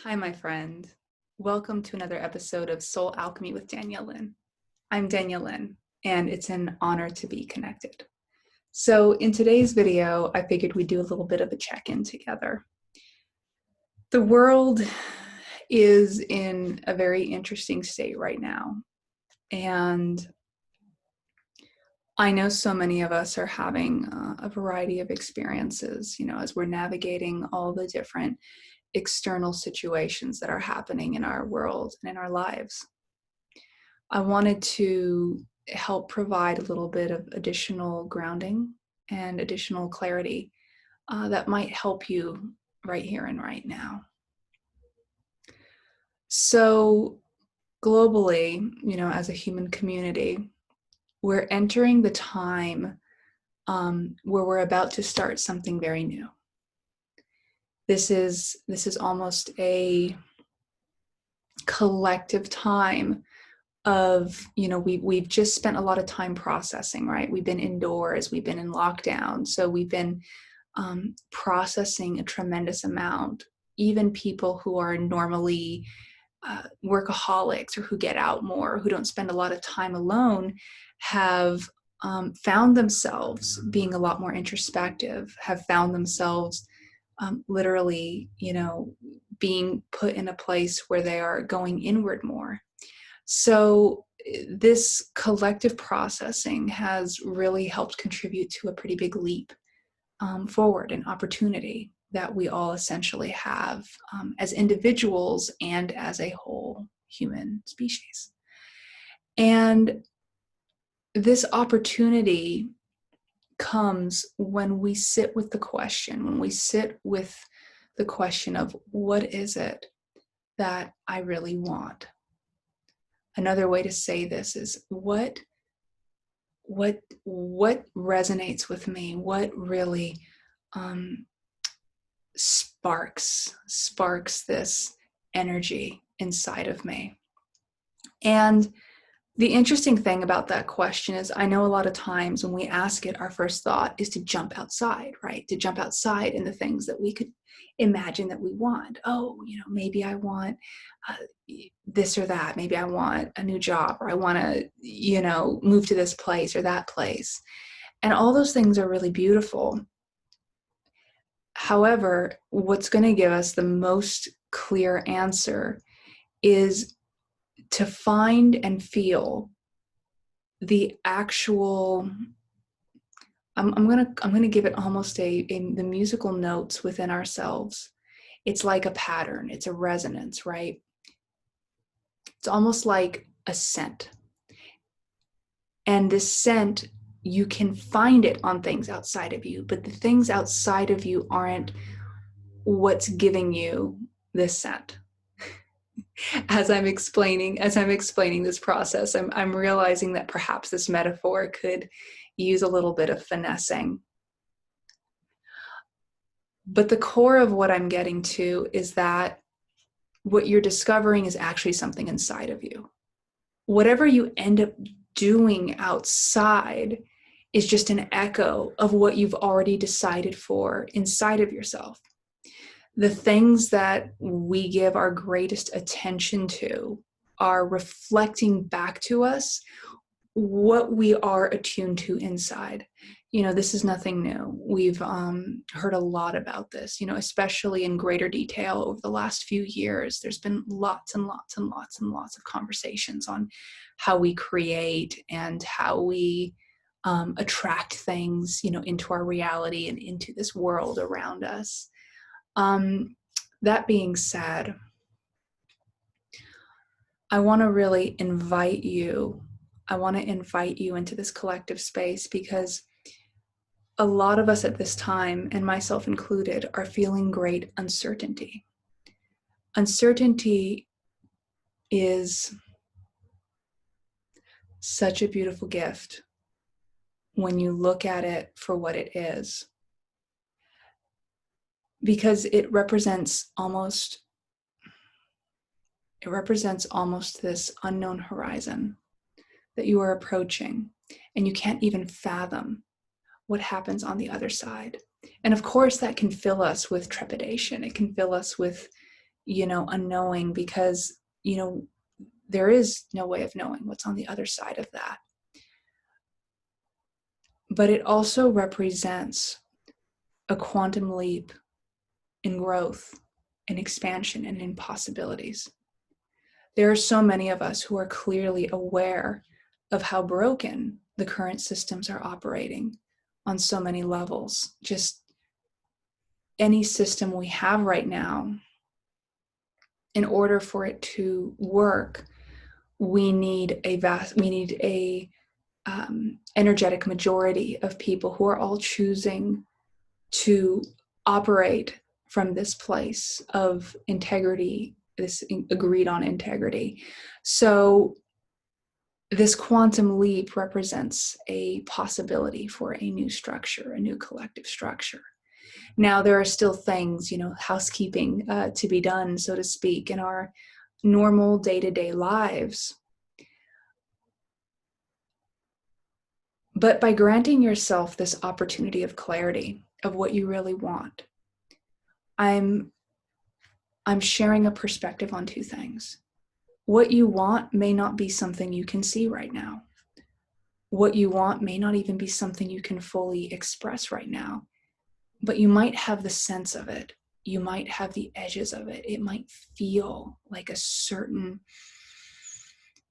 Hi, my friend. Welcome to another episode of Soul Alchemy with Danielle Lynn. I'm Danielle Lynn, and it's an honor to be connected. So in today's video, I figured we'd do a little bit of a check-in together. The world is in a very interesting state right now, and I know so many of us are having a variety of experiences, as we're navigating all the different external situations that are happening in our world and in our lives. I wanted to help provide a little bit of additional grounding and additional clarity that might help you right here and right now. So globally, as a human community, we're entering the time where we're about to start something very new. This is almost a collective time of, we've just spent a lot of time processing, right? We've been indoors, we've been in lockdown, so we've been processing a tremendous amount. Even people who are normally workaholics or who get out more, who don't spend a lot of time alone, have found themselves being a lot more introspective, have found themselves literally, being put in a place where they are going inward more. So this collective processing has really helped contribute to a pretty big leap forward, an opportunity that we all essentially have as individuals and as a whole human species. And this opportunity comes when we sit with the question, of what is it that I really want? Another way to say this is what resonates with me? What really sparks this energy inside of me? And the interesting thing about that question is, I know a lot of times when we ask it, our first thought is to jump outside, right? To jump outside in the things that we could imagine that we want. Oh, maybe I want this or that. Maybe I want a new job, or I want to, move to this place or that place. And all those things are really beautiful. However, what's going to give us the most clear answer is to find and feel the actual, I'm gonna give it almost the musical notes within ourselves. It's like a pattern, it's a resonance, right? It's almost like a scent. And this scent, you can find it on things outside of you, but the things outside of you aren't what's giving you this scent. As I'm explaining this process, I'm realizing that perhaps this metaphor could use a little bit of finessing. But the core of what I'm getting to is that what you're discovering is actually something inside of you. Whatever you end up doing outside is just an echo of what you've already decided for inside of yourself. The things that we give our greatest attention to are reflecting back to us what we are attuned to inside. This is nothing new. We've heard a lot about this, especially in greater detail over the last few years. There's been lots and lots and lots and lots of conversations on how we create and how we attract things, into our reality and into this world around us. That being said, I want to really invite you into this collective space, because a lot of us at this time, and myself included, are feeling great uncertainty. Uncertainty is such a beautiful gift when you look at it for what it is, because it represents almost this unknown horizon that you are approaching, and you can't even fathom what happens on the other side. And of course, that can fill us with trepidation. It can fill us with, unknowing, because, there is no way of knowing what's on the other side of that. But it also represents a quantum leap in growth, in expansion, and in possibilities. There are so many of us who are clearly aware of how broken the current systems are operating on so many levels. Just any system we have right now, in order for it to work, we need a energetic majority of people who are all choosing to operate from this place of integrity, this agreed on integrity. So this quantum leap represents a possibility for a new structure, a new collective structure. Now, there are still things, housekeeping to be done, so to speak, in our normal day-to-day lives. But by granting yourself this opportunity of clarity of what you really want, I'm sharing a perspective on two things. What you want may not be something you can see right now. What you want may not even be something you can fully express right now, but you might have the sense of it. You might have the edges of it. It might feel like a certain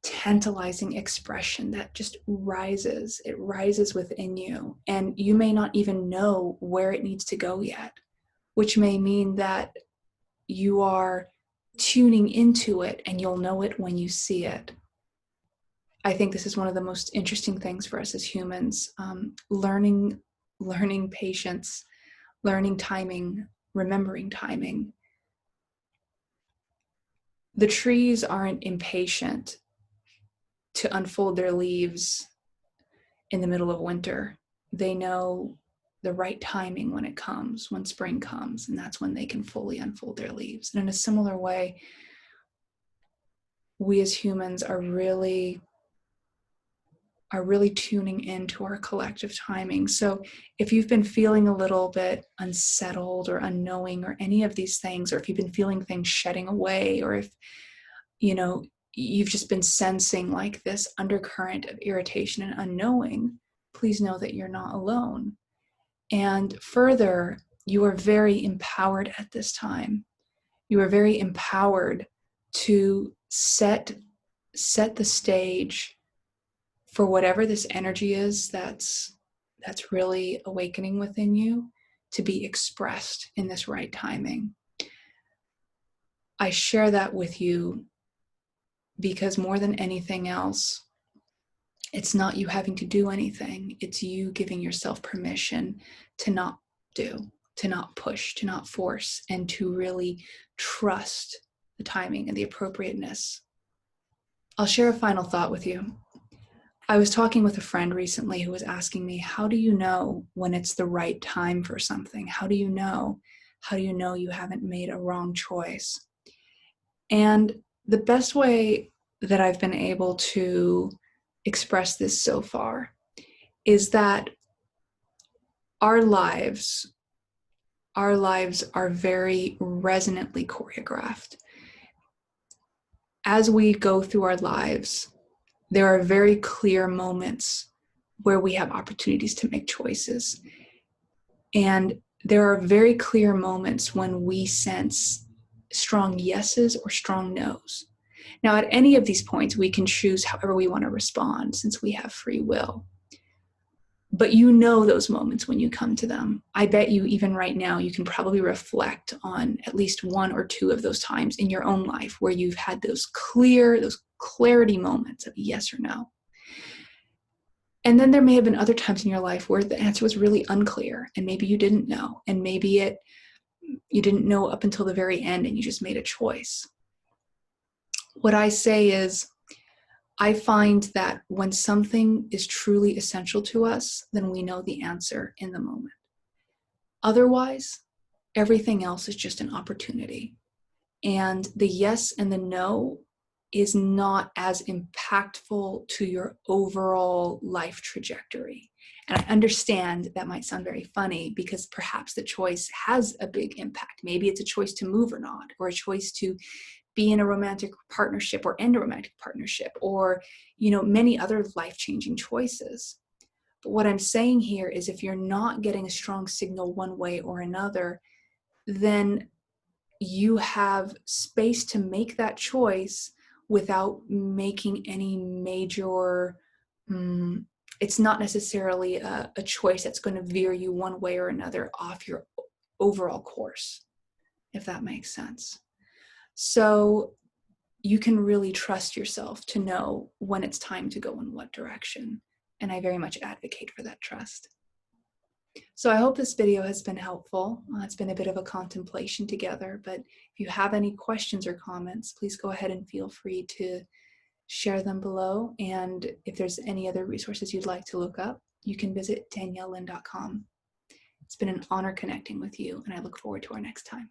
tantalizing expression that just rises. It rises within you, and you may not even know where it needs to go yet, which may mean that you are tuning into it and you'll know it when you see it. I think this is one of the most interesting things for us as humans, learning patience, learning timing, remembering timing. The trees aren't impatient to unfold their leaves in the middle of winter. They know the right timing when it comes, when spring comes, and that's when they can fully unfold their leaves. And in a similar way, we as humans are really tuning into our collective timing. So if you've been feeling a little bit unsettled or unknowing or any of these things, or if you've been feeling things shedding away, or if you've just been sensing like this undercurrent of irritation and unknowing, please know that you're not alone. And further, you are very empowered at this time. You are very empowered to set the stage for whatever this energy is that's really awakening within you, to be expressed in this right timing. I share that with you because more than anything else, it's not you having to do anything. It's you giving yourself permission to not do, to not push, to not force, and to really trust the timing and the appropriateness. I'll share a final thought with you. I was talking with a friend recently who was asking me, how do you know when it's the right time for something? How do you know? How do you know you haven't made a wrong choice? And the best way that I've been able to express this so far is that our lives are very resonantly choreographed. As we go through our lives, there are very clear moments where we have opportunities to make choices. And there are very clear moments when we sense strong yeses or strong nos. Now, at any of these points, we can choose however we want to respond, since we have free will. But you know those moments when you come to them. I bet you even right now, you can probably reflect on at least one or two of those times in your own life where you've had those clarity moments of yes or no. And then there may have been other times in your life where the answer was really unclear, and maybe you didn't know, and maybe you didn't know up until the very end and you just made a choice. What I say is, I find that when something is truly essential to us, then we know the answer in the moment. Otherwise, everything else is just an opportunity. And the yes and the no is not as impactful to your overall life trajectory And I understand that might sound very funny because perhaps the choice has a big impact. Maybe it's a choice to move or not, or a choice to be in a romantic partnership or end a romantic partnership, or, many other life-changing choices. But what I'm saying here is if you're not getting a strong signal one way or another, then you have space to make that choice without making any major, it's not necessarily a choice that's going to veer you one way or another off your overall course, if that makes sense. So you can really trust yourself to know when it's time to go in what direction. And I very much advocate for that trust. So I hope this video has been helpful. It's been a bit of a contemplation together, but if you have any questions or comments, please go ahead and feel free to share them below. And if there's any other resources you'd like to look up, you can visit daniellelynn.com. It's been an honor connecting with you, and I look forward to our next time.